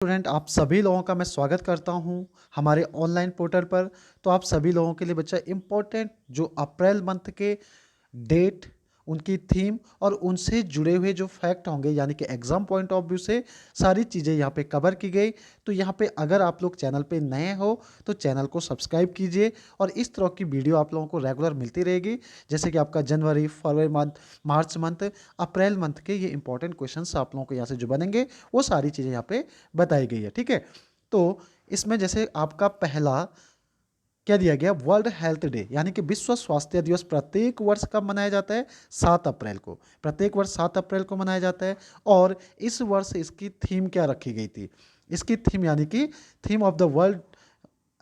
Student आप सभी लोगों का मैं स्वागत करता हूं हमारे ऑनलाइन पोर्टल पर। तो आप सभी लोगों के लिए बच्चा इम्पोर्टेंट जो अप्रैल मंथ के डेट, उनकी थीम और उनसे जुड़े हुए जो फैक्ट होंगे यानी कि एग्जाम पॉइंट ऑफ व्यू से सारी चीज़ें यहाँ पे कवर की गई। तो यहाँ पे अगर आप लोग चैनल पे नए हो तो चैनल को सब्सक्राइब कीजिए और इस तरह की वीडियो आप लोगों को रेगुलर मिलती रहेगी। जैसे कि आपका जनवरी, फरवरी मंथ, मार्च मंथ, अप्रैल मंथ के ये इंपॉर्टेंट क्वेश्चंस आप लोगों को यहाँ से जो बनेंगे वो सारी चीज़ें यहाँ पे बताई गई है। ठीक है, तो इसमें जैसे आपका पहला क्या दिया गया, वर्ल्ड हेल्थ डे यानी कि विश्व स्वास्थ्य दिवस प्रत्येक वर्ष कब मनाया जाता है? 7 अप्रैल को। प्रत्येक वर्ष 7 अप्रैल को मनाया जाता है। और इस वर्ष इसकी थीम क्या रखी गई थी? इसकी थीम यानी कि theme of the world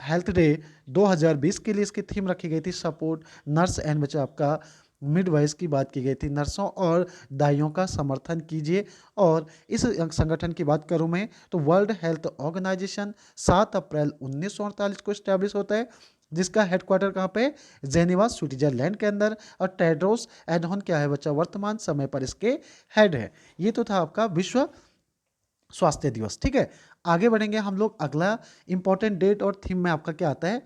health day 2020 के लिए इसकी थीम रखी गई थी सपोर्ट नर्स एंड बच्चा आपका मिडवाइस की बात की गई थी, नर्सों और दाइयों का समर्थन कीजिए। और इस संगठन की बात करूं मैं तो वर्ल्ड हेल्थ ऑर्गेनाइजेशन 7 अप्रैल 1948 को स्टैब्लिश होता है, जिसका हेडक्वार्टर कहाँ पे? जेनेवा स्विट्जरलैंड के अंदर। और टेड्रोस एडहॉन क्या है बच्चा? वर्तमान समय पर इसके हेड है। ये तो था आपका विश्व स्वास्थ्य दिवस। ठीक है, आगे बढ़ेंगे हम लोग। अगला इंपॉर्टेंट डेट और थीम में आपका क्या आता है?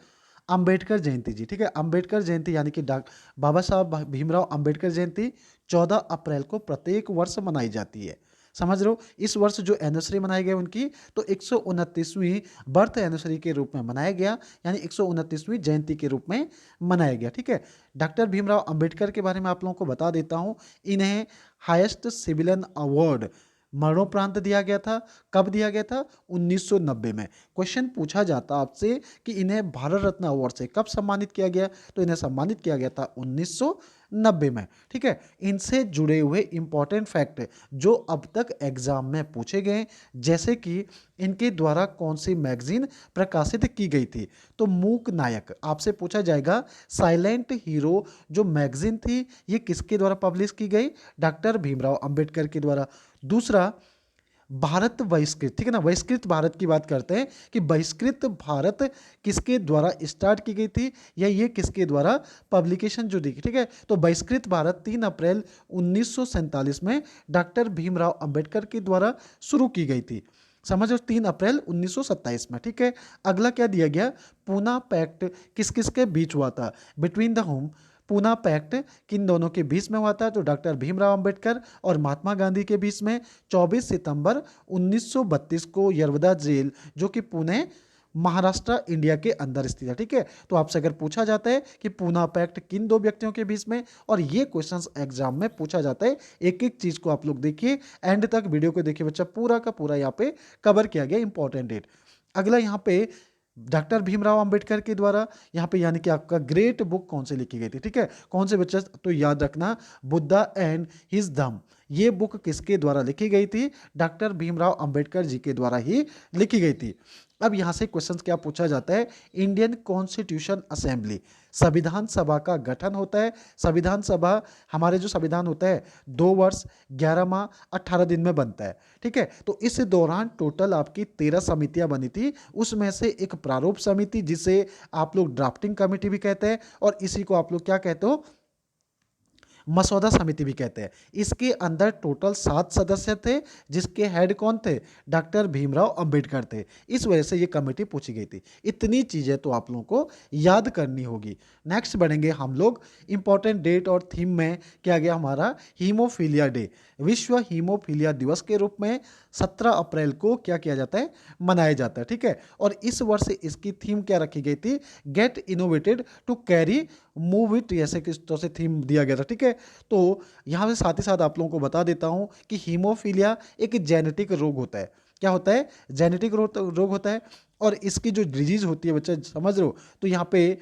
अंबेडकर जयंती जी। ठीक है, अंबेडकर जयंती यानी कि बाबा साहब भीमराव अंबेडकर जयंती 14 अप्रैल को प्रत्येक वर्ष मनाई जाती है। समझ रहे हो? इस वर्ष जो एनिवर्सरी मनाई गई उनकी तो 129वीं बर्थ एनिवर्सरी के रूप में मनाया गया, यानी 129वीं जयंती के रूप में मनाया गया। ठीक है, डॉक्टर भीमराव अंबेडकर के बारे में आप लोगों को बता देता हूँ। इन्हें हाईएस्ट सिविलियन अवार्ड मरणोपरांत दिया गया था। कब दिया गया था? 1990 में। क्वेश्चन पूछा जाता आपसे कि इन्हें भारत रत्न अवार्ड से कब सम्मानित किया गया, तो इन्हें सम्मानित किया गया था 1990 में। ठीक है, इनसे जुड़े हुए इंपॉर्टेंट फैक्ट जो अब तक एग्जाम में पूछे गए, जैसे कि इनके द्वारा कौन सी मैगजीन प्रकाशित की गई थी, तो मूक नायक आपसे पूछा जाएगा। साइलेंट हीरो जो मैगजीन थी ये किसके द्वारा पब्लिश की गई? डॉक्टर भीमराव अंबेडकर के द्वारा। दूसरा, भारत बहिष्कृत। ठीक है ना, बहिष्कृत भारत की बात करते हैं कि बहिष्कृत भारत किसके द्वारा स्टार्ट की गई थी या ये किसके द्वारा पब्लिकेशन जो दी। ठीक है, तो बहिष्कृत भारत 3 अप्रैल 1947 में डॉक्टर भीमराव अंबेडकर के द्वारा शुरू की गई थी। समझो, 3 अप्रैल 1927 में। ठीक है, अगला क्या दिया गया? पूना पैक्ट किस किस के बीच हुआ था? Between the home Poona pact किन दोनों के बीच में हुआ था? तो डॉक्टर भीमराव अंबेडकर और महात्मा गांधी के बीच में 24 सितंबर 1932 को यरवदा जेल जो कि पुणे महाराष्ट्र इंडिया के अंदर स्थित है। ठीक है, तो आपसे अगर पूछा जाता है कि पूना पैक्ट किन दो व्यक्तियों के बीच में, और ये क्वेश्चंस एग्जाम में पूछा जाता है। एक एक चीज को आप लोग देखिए, एंड तक वीडियो को देखिए बच्चा, पूरा का पूरा यहाँ पे कवर किया गया इंपॉर्टेंट डेट। अगला यहाँ पे डॉक्टर भीमराव अंबेडकर के द्वारा यहाँ पे यानी कि आपका ग्रेट बुक कौन से लिखी गई थी? ठीक है, कौन से बच्चा? तो याद रखना, बुद्धा एंड हिज धम्म। ये बुक किसके द्वारा लिखी गई थी? डॉक्टर भीमराव अंबेडकर जी के द्वारा ही लिखी गई थी। अब यहाँ से क्वेश्चन क्या पूछा जाता है? इंडियन कॉन्स्टिट्यूशन असेंबली, संविधान सभा का गठन होता है। संविधान सभा, हमारे जो संविधान होता है 2 वर्ष 11 माह 18 दिन में बनता है। ठीक है, तो इस दौरान टोटल आपकी 13 समितियां बनी थी। उसमें से एक प्रारूप समिति जिसे आप लोग ड्राफ्टिंग कमेटी भी कहते हैं, और इसी को आप लोग क्या कहते हो? मसौदा समिति भी कहते हैं। इसके अंदर टोटल 7 सदस्य थे, जिसके हेड कौन थे? डॉक्टर भीमराव अंबेडकर थे। इस वजह से ये कमेटी पूछी गई थी। इतनी चीजें तो आप लोगों को याद करनी होगी। नेक्स्ट बढ़ेंगे हम लोग। इंपॉर्टेंट डेट और थीम में क्या गया हमारा? हीमोफीलिया डे, विश्व हीमोफीलिया दिवस के रूप में 17 अप्रैल को क्या किया जाता है? मनाया जाता है। ठीक है, और इस वर्ष इसकी थीम क्या रखी गई थी? Get innovated to carry move it, ऐसे किस तरह से थीम दिया गया था। ठीक है, तो यहाँ से साथ ही साथ आप लोगों को बता देता हूँ कि हीमोफीलिया एक जेनेटिक रोग होता है। क्या होता है? जेनेटिक रोग होता है। और इसकी जो डिजीज होती है बच्चा, समझ रहे हो? तो यहाँ पे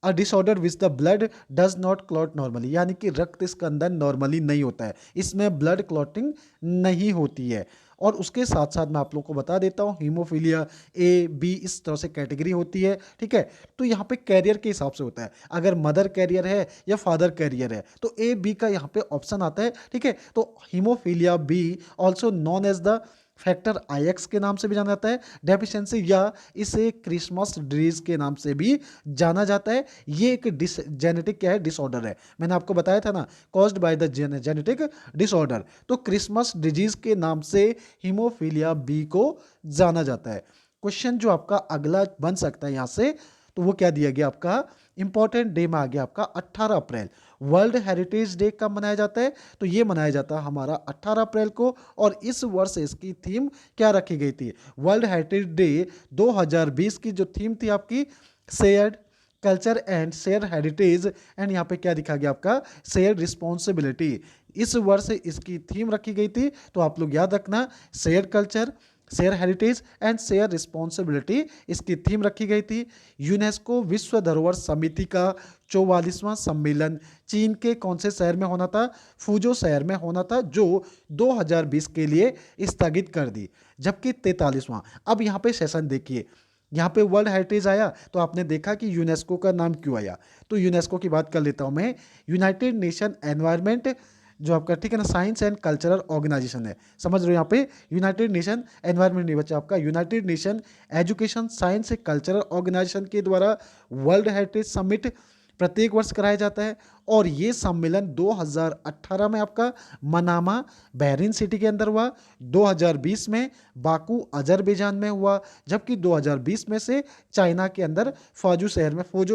a disorder which the blood does not clot normally, यानी कि रक्त इसके अंदर नॉर्मली नहीं होता है, इसमें ब्लड क्लॉटिंग नहीं होती है। और उसके साथ साथ मैं आप लोगों को बता देता हूँ, हीमोफीलिया ए बी इस तरह से कैटेगरी होती है। ठीक है, तो यहाँ पे कैरियर के हिसाब से होता है। अगर मदर कैरियर है या फादर कैरियर है तो ए बी का यहाँ पे ऑप्शन आता है। ठीक है, तो hemophilia B also known as the factor IX के नाम से भी जाना जाता है डेफिशिएंसी, या इसे क्रिसमस डिजीज के नाम से भी जाना जाता है। ये एक जेनेटिक क्या है, डिसऑर्डर है। मैंने आपको बताया था ना, caused by the genetic disorder. तो क्रिसमस डिजीज के नाम से हीमोफीलिया बी को जाना जाता है। क्वेश्चन जो आपका अगला बन सकता है यहां से, तो वो क्या दिया गया आपका, इंपॉर्टेंट डे में आ गया आपका 18 अप्रैल। वर्ल्ड हेरिटेज डे कब मनाया जाता है, तो ये मनाया जाता है हमारा 18 अप्रैल को। और इस वर्ष इसकी थीम क्या रखी गई थी, वर्ल्ड हेरिटेज डे 2020 की जो थीम थी आपकी, shared culture and share heritage, and यहाँ पे क्या दिखा गया आपका, शेयर रिस्पॉन्सिबिलिटी। इस वर्ष इसकी थीम रखी गई थी, तो आप लोग याद रखना, share culture, share heritage and share responsibility इसकी थीम रखी गई थी। यूनेस्को विश्व धरोहर समिति का 44वां सम्मेलन चीन के कौन से शहर में होना था, फुजो शहर में होना था, जो 2020 के लिए स्थगित कर दी। जबकि 43वां, अब यहाँ पे सेशन देखिए, यहाँ पे वर्ल्ड हेरिटेज आया तो आपने देखा कि यूनेस्को का नाम क्यों आया। तो यूनेस्को की बात कर लेता हूँ मैं। यूनाइटेड नेशन एनवायरनमेंट जो आपका, ठीक है ना, साइंस एंड कल्चरल ऑर्गेनाइजेशन है, समझ रहे हो। यहाँ पे यूनाइटेड नेशन एनवायरनमेंट नहीं बचा आपका, United Nation Education Science and Cultural Organization के द्वारा वर्ल्ड हेरिटेज समिट प्रत्येक वर्ष कराया जाता है। और ये सम्मेलन 2018 में आपका मनामा बहरीन सिटी के अंदर हुआ, 2020 में बाकू अजरबैजान में हुआ, जबकि 2020 में से चाइना के अंदर फुजो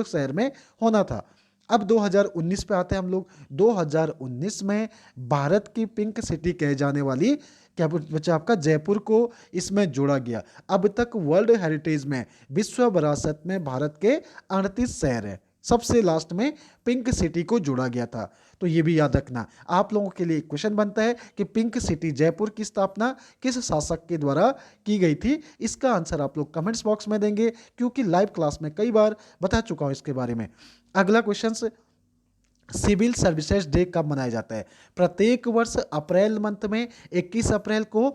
शहर में होना था। अब 2019 पे आते हैं हम लोग। 2019 में भारत की पिंक सिटी कहे जाने वाली क्या बच्चा आपका, जयपुर को इसमें जोड़ा गया। अब तक वर्ल्ड हेरिटेज में, विश्व विरासत में भारत के 38 शहर हैं, सबसे लास्ट में पिंक सिटी को जोड़ा गया था। तो ये भी याद रखना। आप लोगों के लिए क्वेश्चन बनता है कि पिंक सिटी जयपुर की स्थापना किस शासक के द्वारा की गई थी। इसका आंसर आप लोग कमेंट्स बॉक्स में देंगे, क्योंकि लाइव क्लास में कई बार बता चुका हूं इसके बारे में। अगला क्वेश्चन, सिविल सर्विसेज डे कब मनाया जाता है। प्रत्येक वर्ष अप्रैल मंथ में 21 अप्रैल को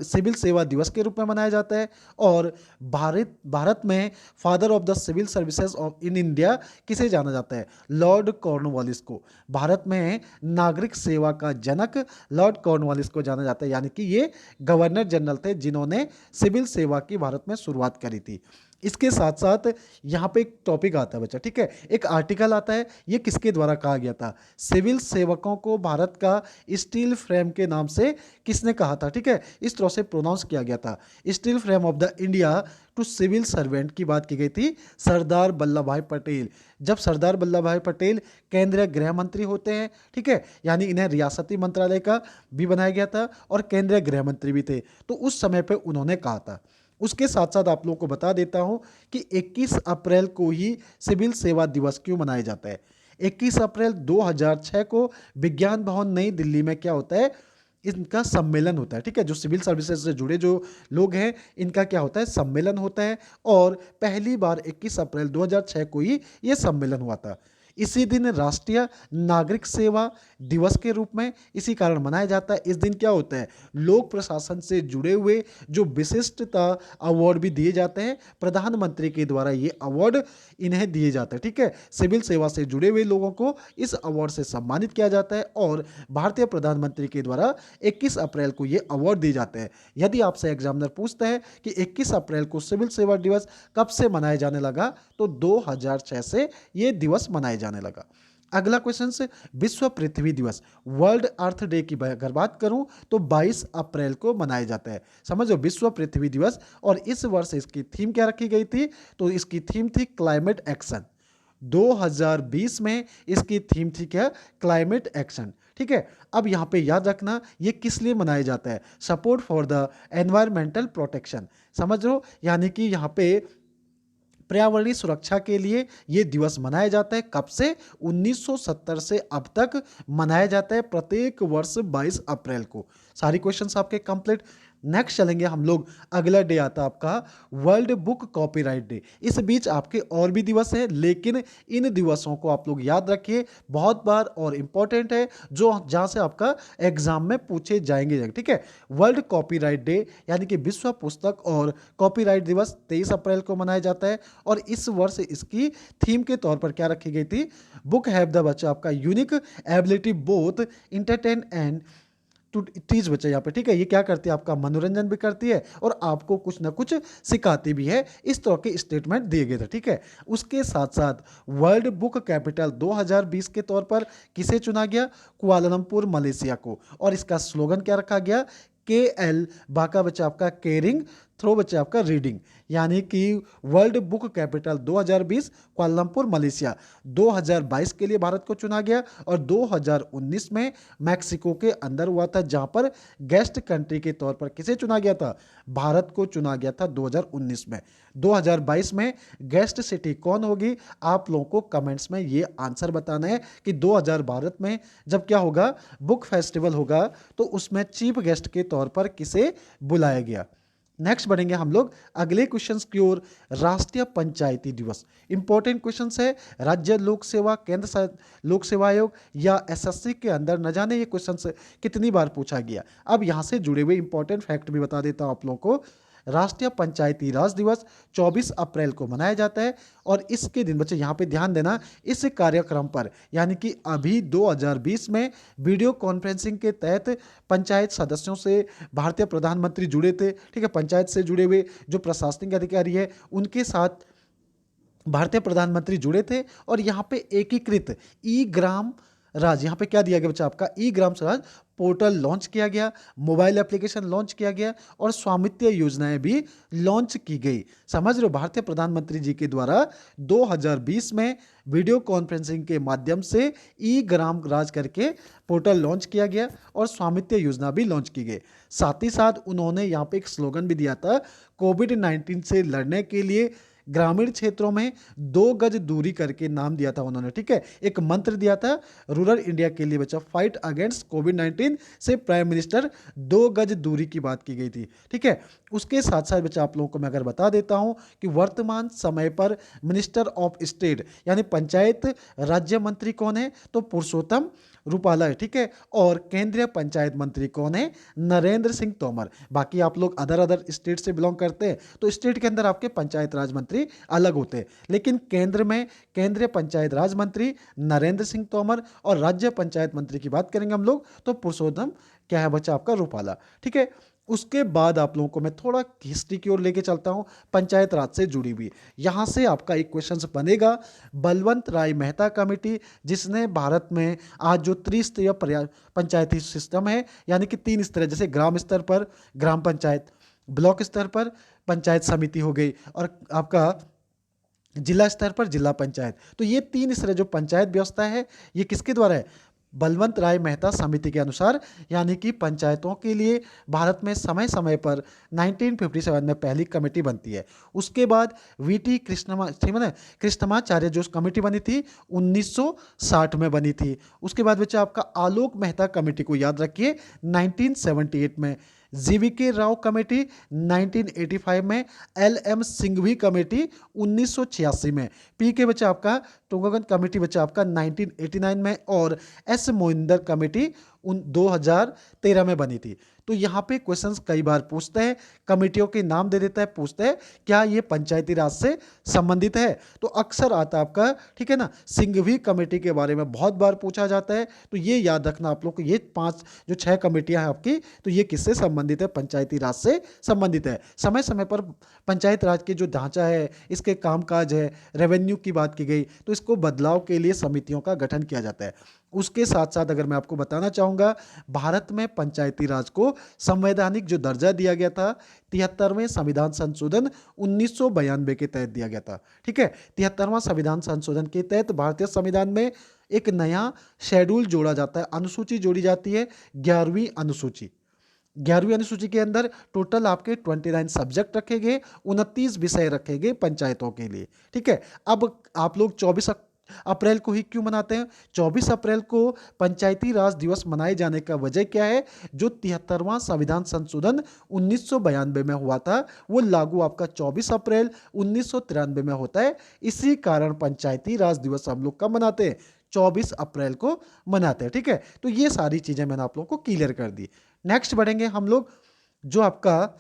सिविल सेवा दिवस के रूप में मनाया जाता है। और भारत में father of the civil services of in India किसे जाना जाता है, लॉर्ड कॉर्नवालिस को। भारत में नागरिक सेवा का जनक लॉर्ड कॉर्नवालिस को जाना जाता है, यानी कि ये गवर्नर जनरल थे जिन्होंने सिविल सेवा की भारत में शुरुआत करी थी। इसके साथ साथ यहाँ पे एक टॉपिक आता है बच्चा, ठीक है, एक आर्टिकल आता है, ये किसके द्वारा कहा गया था, सिविल सेवकों को भारत का स्टील फ्रेम के नाम से किसने कहा था, ठीक है, इस तरह से प्रोनाउंस किया गया था। Steel frame of the India to civil servant की बात की गई थी सरदार वल्लभ भाई पटेल। जब सरदार वल्लभ भाई पटेल केंद्रीय गृह मंत्री होते हैं, ठीक है, यानी इन्हें रियासती मंत्रालय का भी बनाया गया था और केंद्रीय गृह मंत्री भी थे, तो उस समय पे उन्होंने कहा था। उसके साथ साथ आप लोगों को बता देता हूं कि 21 अप्रैल को ही सिविल सेवा दिवस क्यों मनाया जाता है। 21 अप्रैल 2006 को विज्ञान भवन नई दिल्ली में क्या होता है, इनका सम्मेलन होता है, ठीक है, जो सिविल सर्विसेज से जुड़े जो लोग हैं इनका क्या होता है, सम्मेलन होता है। और पहली बार 21 अप्रैल 2006 को ही ये सम्मेलन हुआ था। इसी दिन राष्ट्रीय नागरिक सेवा दिवस के रूप में इसी कारण मनाया जाता है। इस दिन क्या होता है, लोक प्रशासन से जुड़े हुए जो विशिष्टता अवार्ड भी दिए जाते हैं, प्रधानमंत्री के द्वारा ये अवार्ड इन्हें दिए जाते हैं, ठीक है, सिविल सेवा से जुड़े हुए लोगों को इस अवार्ड से सम्मानित किया जाता है। और भारतीय प्रधानमंत्री के द्वारा 21 अप्रैल को ये अवार्ड दिए जाते हैं। यदि आपसे एग्जामिनर पूछता है कि 21 अप्रैल को सिविल सेवा दिवस कब से मनाया जाने लगा, तो 2006 से ये दिवस मनाया जाने लगा। अगला क्वेश्चन से, विश्व पृथ्वी दिवस, वर्ल्ड अर्थ डे की अगर बात करूं तो 22 अप्रैल को मनाया जाता है। समझो, विश्व पृथ्वी दिवस। और इस वर्ष इसकी थीम क्या रखी गई थी, तो इसकी थीम थी क्लाइमेट एक्शन। 2020 में इसकी थीम थी क्या, क्लाइमेट एक्शन, ठीक है। अब यहां पे याद रखना ये किस लिए मनाया जाता है, support for the environmental protection, समझ लो, यानी कि यहां पे पर्यावरणीय सुरक्षा के लिए यह दिवस मनाया जाता है। कब से, 1970 से अब तक मनाया जाता है प्रत्येक वर्ष 22 अप्रैल को। सारी क्वेश्चंस आपके कंप्लीट। नेक्स्ट चलेंगे हम लोग, अगला डे आता है आपका वर्ल्ड बुक कॉपीराइट डे। इस बीच आपके और भी दिवस हैं, लेकिन इन दिवसों को आप लोग याद रखिए, बहुत बार और इंपॉर्टेंट है, जो जहां से आपका एग्जाम में पूछे जाएंगे, ठीक है। वर्ल्ड कॉपीराइट डे यानी कि विश्व पुस्तक और कॉपीराइट दिवस 23 अप्रैल को मनाया जाता है। और इस वर्ष इसकी थीम के तौर पर क्या रखी गई थी, बुक हैव द बच्चा आपका unique ability both entertain and activities बच्चे यहाँ पे, ठीक है। ये क्या करती है, आपका मनोरंजन भी करती है और आपको कुछ ना कुछ सिखाती भी है। इस तरह के स्टेटमेंट दिए गए थे, ठीक है। उसके साथ साथ वर्ल्ड बुक कैपिटल 2020 के तौर पर किसे चुना गया, कुआलालंपुर मलेशिया को। और इसका स्लोगन क्या रखा गया, KL बाका बच्चा आपका केयरिंग, थ्रो बच्चा आपका रीडिंग। यानी कि world book capital 2020 Kuala Lumpur Malaysia, 2022 के लिए भारत को चुना गया और 2019 में मैक्सिको के अंदर हुआ था, जहां पर गेस्ट कंट्री के तौर पर किसे चुना गया था, भारत को चुना गया था 2019 में। 2022 में गेस्ट सिटी कौन होगी, आप लोगों को कमेंट्स में ये आंसर बताना है कि 2000 भारत में जब क्या होगा, बुक फेस्टिवल होगा, तो उसमें चीफ गेस्ट के तौर पर किसे बुलाया गया। नेक्स्ट बढ़ेंगे हम लोग अगले क्वेश्चंस की ओर। राष्ट्रीय पंचायती दिवस, इंपॉर्टेंट क्वेश्चंस है। राज्य लोक सेवा, केंद्र लोक सेवा आयोग या SSC के अंदर न जाने ये क्वेश्चंस कितनी बार पूछा गया। अब यहां से जुड़े हुए इंपॉर्टेंट फैक्ट भी बता देता हूं आप लोगों को। राष्ट्रीय पंचायती राज दिवस 24 अप्रैल को मनाया जाता है और इसके दिन बच्चे यहाँ पे ध्यान देना, इस कार्यक्रम पर यानी कि अभी 2020 में वीडियो कॉन्फ्रेंसिंग के तहत पंचायत सदस्यों से भारतीय प्रधानमंत्री जुड़े थे, ठीक है। पंचायत से जुड़े हुए जो प्रशासनिक अधिकारी है उनके साथ भारतीय प्रधानमंत्री जुड़े थे और यहाँ पे एकीकृत ई ग्राम राज, यहाँ पे क्या दिया गया बच्चा, आपका ई ग्राम स्वराज पोर्टल लॉन्च किया गया, मोबाइल एप्लीकेशन लॉन्च किया गया और स्वामित्व योजनाएं भी लॉन्च की गई। समझ रहे हो, भारतीय प्रधानमंत्री जी के द्वारा 2020 में वीडियो कॉन्फ्रेंसिंग के माध्यम से ई ग्राम राज करके पोर्टल लॉन्च किया गया और स्वामित्व योजना भी लॉन्च की गई। साथ ही साथ उन्होंने यहाँ पे एक स्लोगन भी दिया था, कोविड-19 से लड़ने के लिए ग्रामीण क्षेत्रों में 2 गज दूरी करके नाम दिया था उन्होंने, ठीक है। एक मंत्र दिया था रूरल इंडिया के लिए बच्चा, फाइट अगेंस्ट कोविड-19 से प्राइम मिनिस्टर 2 गज दूरी की बात की गई थी, ठीक है। उसके साथ साथ बच्चा आप लोगों को मैं अगर बता देता हूं कि वर्तमान समय पर मिनिस्टर ऑफ स्टेट यानी पंचायत राज्य मंत्री कौन है, तो पुरुषोत्तम रूपाला है, ठीक है। और केंद्रीय पंचायत मंत्री कौन है, नरेंद्र सिंह तोमर। बाकी आप लोग अदर स्टेट से बिलोंग करते हैं तो स्टेट के अंदर आपके पंचायत राज मंत्री अलग होते हैं, लेकिन केंद्र में केंद्रीय पंचायत राज मंत्री नरेंद्र सिंह तोमर और राज्य पंचायत मंत्री की बात करेंगे हम लोग तो पुरुषोत्तम क्या है बच्चा आपका रूपाला, ठीक है। उसके बाद आप लोगों को मैं थोड़ा हिस्ट्री की ओर लेके चलता हूं, पंचायत राज से जुड़ी हुई। यहां से आपका एक क्वेश्चन बनेगा, बलवंत राय मेहता कमेटी जिसने भारत में आज जो त्रिस्तरीय पंचायती सिस्टम है यानी कि 3 स्तर, जैसे ग्राम स्तर पर ग्राम पंचायत, ब्लॉक स्तर पर पंचायत समिति हो गई और आपका जिला स्तर पर जिला पंचायत, तो ये 3 स्तर जो पंचायत व्यवस्था है ये किसके द्वारा है, बलवंत राय मेहता समिति के अनुसार। यानी कि पंचायतों के लिए भारत में समय समय पर 1957 में पहली कमेटी बनती है। उसके बाद VT कृष्णमाचार्य जो कमेटी बनी थी 1960 में बनी थी। उसके बाद बच्चा आपका आलोक मेहता कमेटी को याद रखिए 1978 में, GVK राव कमेटी 1985 में, LM सिंघवी कमेटी 1986 में, PK बच्चा आपका टोगागन कमेटी बच्चा आपका 1989 में और S मोइंदर कमेटी 2013 में बनी थी। तो यहाँ पे क्वेश्चंस कई बार पूछते हैं, कमेटियों के नाम दे देता है, पूछते हैं क्या ये पंचायती राज से संबंधित है, तो अक्सर आता है आपका, ठीक है ना। सिंघवी कमेटी के बारे में बहुत बार पूछा जाता है, तो ये याद रखना आप लोग को, ये 5 जो 6 कमेटियां हैं आपकी, तो ये किससे संबंधित है, पंचायती राज से संबंधित है। समय समय पर पंचायत राज के जो ढांचा है, इसके कामकाज है, रेवेन्यू की बात की गई, तो इसको बदलाव के लिए समितियों का गठन किया जाता है। उसके साथ साथ अगर मैं आपको बताना चाहूँगा, भारत में पंचायती राज को संवैधानिक जो दर्जा दिया गया था 73वें संविधान संशोधन 1992 के तहत दिया गया था, ठीक है। 73वां संविधान संशोधन के तहत भारतीय संविधान में एक नया शेड्यूल जोड़ा जाता है, अनुसूची जोड़ी जाती है, 11वीं अनुसूची। 11वीं अनुसूची के अंदर टोटल आपके 29 सब्जेक्ट रखे गए, 29 विषय रखे गए पंचायतों के लिए, ठीक है। अब आप लोग 24 अप्रैल को ही क्यों मनाते हैं, 24 अप्रैल को पंचायती राज दिवस मनाए जाने का वजह क्या है, जो 73वां संविधान संशोधन 1992 में हुआ था वो लागू आपका 24 अप्रैल 1993 में होता है। इसी कारण पंचायती राज दिवस हम लोग कब मनाते हैं, 24 अप्रैल को मनाते हैं, ठीक है। तो ये सारी चीजें मैंने आप लोगों को क्लियर कर दी। नेक्स्ट बढ़ेंगे हम लोग, जो आपका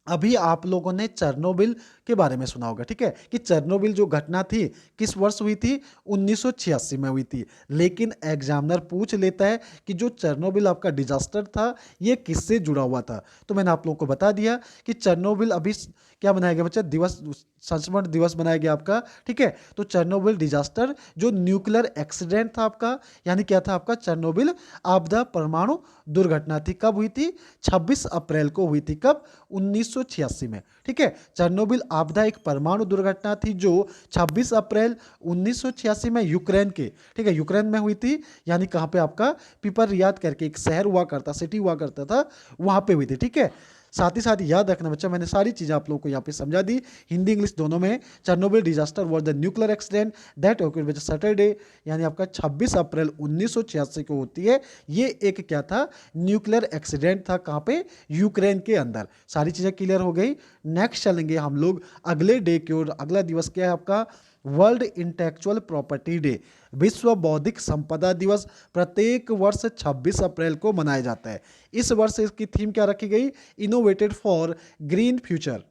अभी आप लोगों ने चेरनोबिल के बारे में सुना होगा, ठीक है, कि चेरनोबिल जो घटना थी किस वर्ष हुई थी, 1986 में हुई थी। लेकिन एग्जामिनर पूछ लेता है कि जो चेरनोबिल आपका डिजास्टर था ये किससे जुड़ा हुआ था। तो मैंने आप लोगों को बता दिया कि चेरनोबिल अभी क्या बनाया गया बच्चा, दिवस, संस्मरण दिवस बनाया गया आपका, ठीक है। तो चेरनोबिल डिजास्टर जो न्यूक्लियर एक्सीडेंट था आपका, यानी क्या था आपका, चेरनोबिल आपदा परमाणु दुर्घटना थी। कब हुई थी, 26 अप्रैल को हुई थी। कब, 1986 में, ठीक है। चेरनोबिल आपदा एक परमाणु दुर्घटना थी जो 26 अप्रैल 1986 में यूक्रेन के, ठीक है, यूक्रेन में हुई थी। यानी कहाँ पे आपका, पिपरयाद करके एक शहर हुआ करता, सिटी हुआ करता था, वहां पे हुई थी, ठीक है। साथ ही साथ याद रखना बच्चा, मैंने सारी चीज़ें आप लोगों को यहाँ पे समझा दी, हिंदी इंग्लिश दोनों में। Chernobyl disaster was the nuclear accident that awkward with Saturday, यानी आपका 26 अप्रैल 1986 को होती है। ये एक क्या था, न्यूक्लियर एक्सीडेंट था। कहाँ पे, यूक्रेन के अंदर। सारी चीज़ें क्लियर हो गई। नेक्स्ट चलेंगे हम लोग अगले डे की ओर। अगला दिवस क्या है आपका, वर्ल्ड इंटेलेक्चुअल प्रॉपर्टी डे, विश्व बौद्धिक संपदा दिवस प्रत्येक वर्ष 26 अप्रैल को मनाया जाता है। इस वर्ष इसकी थीम क्या रखी गई, इनोवेटेड फॉर ग्रीन फ्यूचर।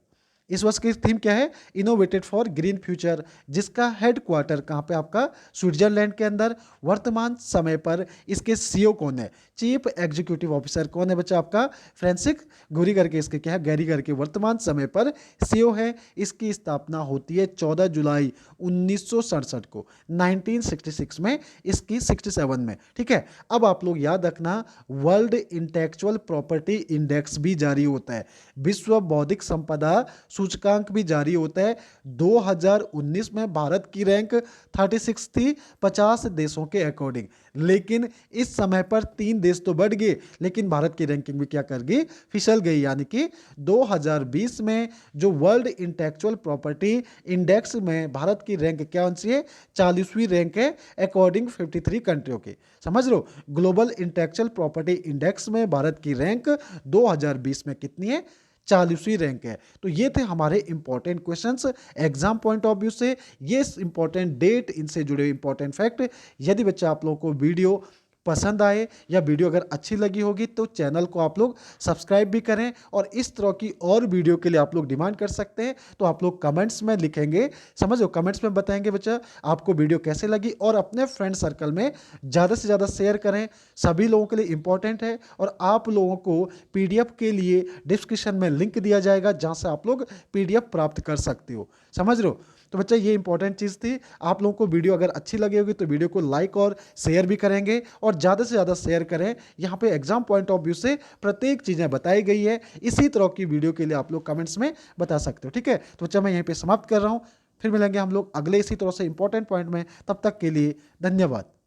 इस वर्ष की थीम क्या है, इनोवेटेड फॉर ग्रीन फ्यूचर, जिसका हेडक्वार्टर कहाँ पे आपका, स्विट्जरलैंड के अंदर। वर्तमान समय पर इसके सीईओ कौन है, चीफ एग्जीक्यूटिव ऑफिसर कौन है बच्चा आपका, फ्रांसिस गुरी करके इसके क्या है, गैरी करके वर्तमान समय पर सीईओ है। इसकी स्थापना होती है 14 जुलाई 1967 को, 1966 में, इसकी 67 में, ठीक है। अब आप लोग याद रखना, वर्ल्ड इंटेलेक्चुअल प्रॉपर्टी इंडेक्स भी जारी होता है, विश्व बौद्धिक संपदा सूचकांक भी जारी होता है। 2019 में भारत की रैंक 36 थी 50 देशों के अकॉर्डिंग। लेकिन इस समय पर 3 देश तो बढ़ गए, लेकिन भारत की रैंकिंग भी क्या कर गई, फिसल गई। यानी कि 2020 में जो वर्ल्ड इंटेलेक्चुअल प्रॉपर्टी इंडेक्स में भारत की रैंक क्या सी है, 40वीं रैंक है अकॉर्डिंग 53 कंट्रियों के। समझ लो, ग्लोबल इंटेलेक्चुअल प्रॉपर्टी इंडेक्स में भारत की रैंक 2020 में कितनी है, 40वीं रैंक है। तो ये थे हमारे important questions exam point of view से, ये इंपॉर्टेंट डेट, इनसे जुड़े इंपॉर्टेंट फैक्ट। यदि बच्चा आप लोगों को वीडियो पसंद आए या वीडियो अगर अच्छी लगी होगी तो चैनल को आप लोग सब्सक्राइब भी करें, और इस तरह की और वीडियो के लिए आप लोग डिमांड कर सकते हैं। तो आप लोग कमेंट्स में लिखेंगे, समझ लो, कमेंट्स में बताएंगे बच्चा आपको वीडियो कैसे लगी, और अपने फ्रेंड सर्कल में ज़्यादा से ज़्यादा शेयर करें। सभी लोगों के लिए इंपॉर्टेंट है। और आप लोगों को पीडीएफ के लिए डिस्क्रिप्शन में लिंक दिया जाएगा, जहाँ से आप लोग पीडीएफ प्राप्त कर सकते हो। समझ लो। तो बच्चा ये इंपॉर्टेंट चीज़ थी। आप लोगों को वीडियो अगर अच्छी लगी होगी तो वीडियो को लाइक और शेयर भी करेंगे, और ज़्यादा से ज़्यादा शेयर करें। यहाँ पे एग्जाम पॉइंट ऑफ व्यू से प्रत्येक चीज़ें बताई गई है। इसी तरह की वीडियो के लिए आप लोग कमेंट्स में बता सकते हो, ठीक है। तो बच्चा मैं यहीं पर समाप्त कर रहा हूँ, फिर मिलेंगे हम लोग अगले इसी तरह से इंपॉर्टेंट पॉइंट में। तब तक के लिए धन्यवाद।